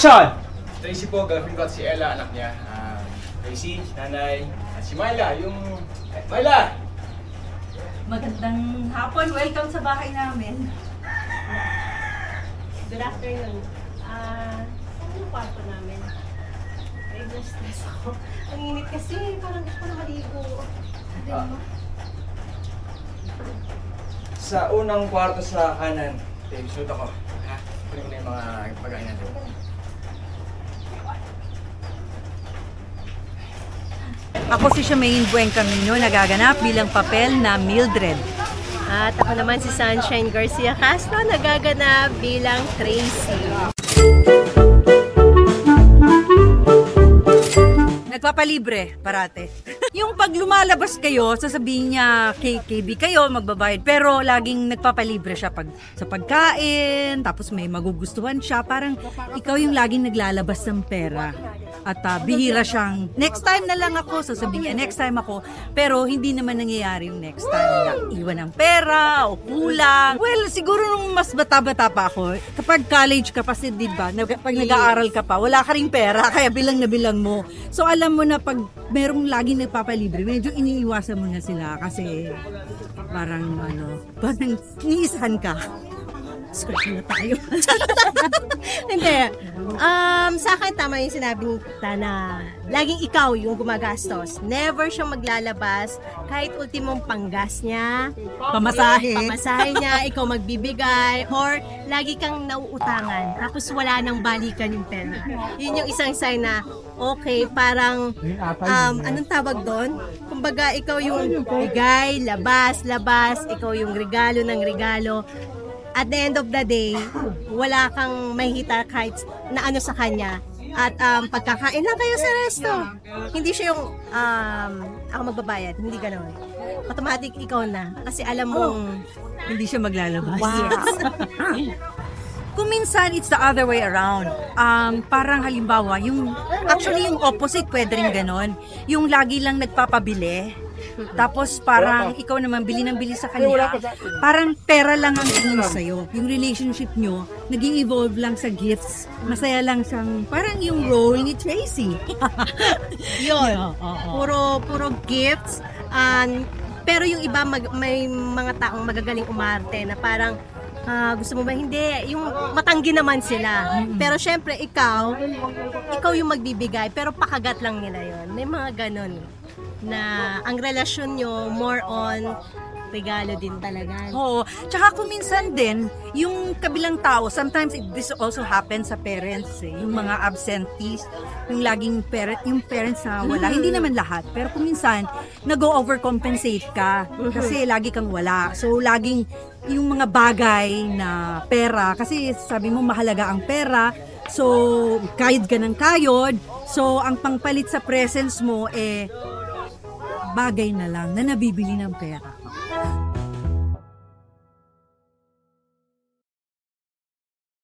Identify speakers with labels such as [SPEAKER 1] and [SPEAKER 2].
[SPEAKER 1] Action!
[SPEAKER 2] Tracy po, girlfriend ko at si Ella, anak niya. Tracy, nanay, at si Myla, yung... Myla!
[SPEAKER 3] Magandang hapon. Welcome sa bahay namin.
[SPEAKER 4] Good afternoon. Saan yung kwarto namin? Ay, na-stress ako. Ang init kasi, parang gusto ko na maligo.
[SPEAKER 2] Sa unang kwarto sa kanan. Okay, shoot ako. Ha? Kunin ko na yung mga pagkain natin.
[SPEAKER 3] Ako si Charmaine Buencamino, nagaganap bilang papel na Mildred.
[SPEAKER 4] At ako naman si Sunshine Garcia Castro, nagaganap bilang Tracy.
[SPEAKER 3] Nagpapalibre, parate. Yung pag lumalabas kayo, sasabihin niya KB kayo, magbabayad. Pero laging nagpapalibre siya pag sa pagkain, tapos may magugustuhan siya. Parang ikaw yung laging naglalabas ng pera. At bihira siyang, next time na lang ako, sasabihin niya, next time ako. Pero hindi naman nangyayari yung next time na iwan ng pera o kulang. Well, siguro nung mas bata-bata pa ako, kapag college ka pa, di ba, pag nag-aaral ka pa, wala ka ring pera, kaya bilang na bilang mo. So alam mo na pag merong laging nagpapalibre, medyo iniiwasan mo na sila kasi parang parang niisahan ka. Scratch na tayo.
[SPEAKER 4] Hindi. Sa akin tama yung sinabi ni Tita na laging ikaw yung gumagastos. Never siyang maglalabas kahit ultimong panggas niya,
[SPEAKER 3] Pamasahe.
[SPEAKER 4] niya, ikaw magbibigay, or lagi kang nauutangan. Tapos wala nang balikan yung pera. Yun yung isang sign na okay, parang anong tawag doon? Kumbaga ikaw yung bigay, labas, ikaw yung regalo ng regalo. At the end of the day, wala kang mahita kahit na ano sa kanya. At pagkakain lang kayo sa resto. Hindi siya yung ako magbabayad. Hindi gano'n. Automatic ikaw na. Kasi alam mong
[SPEAKER 3] Hindi siya maglalabas.
[SPEAKER 4] wow.
[SPEAKER 3] Kung minsan, it's the other way around. Parang halimbawa, actually yung opposite pwede rin ganon. Yung lagi lang nagpapabili. Tapos parang ikaw naman bili ng bili sa kanya. Parang pera lang ang tingin sa'yo. Yung relationship nyo, naging evolve lang sa gifts. Masaya lang siyang, parang yung role ni Tracy.
[SPEAKER 4] Yun. Puro gifts. Pero yung iba, may mga taong magagaling umarte na parang gusto mo ba? Hindi. Yung matanggi naman sila. Pero syempre, ikaw yung magbibigay. Pero pakagat lang nila yon. May mga ganon na ang relasyon nyo more on regalo din talaga.
[SPEAKER 3] Oo. Tsaka kung minsan din, yung kabilang tao, sometimes this also happens sa parents eh. Yung mga absentees, yung laging yung parents na wala. Hindi naman lahat. Pero kung minsan, nag-overcompensate ka kasi lagi kang wala. So, laging yung mga bagay na pera, kasi sabi mo mahalaga ang pera, so kayod ka ng kayod, so ang pangpalit sa presence mo bagay na lang na nabibili ng pera.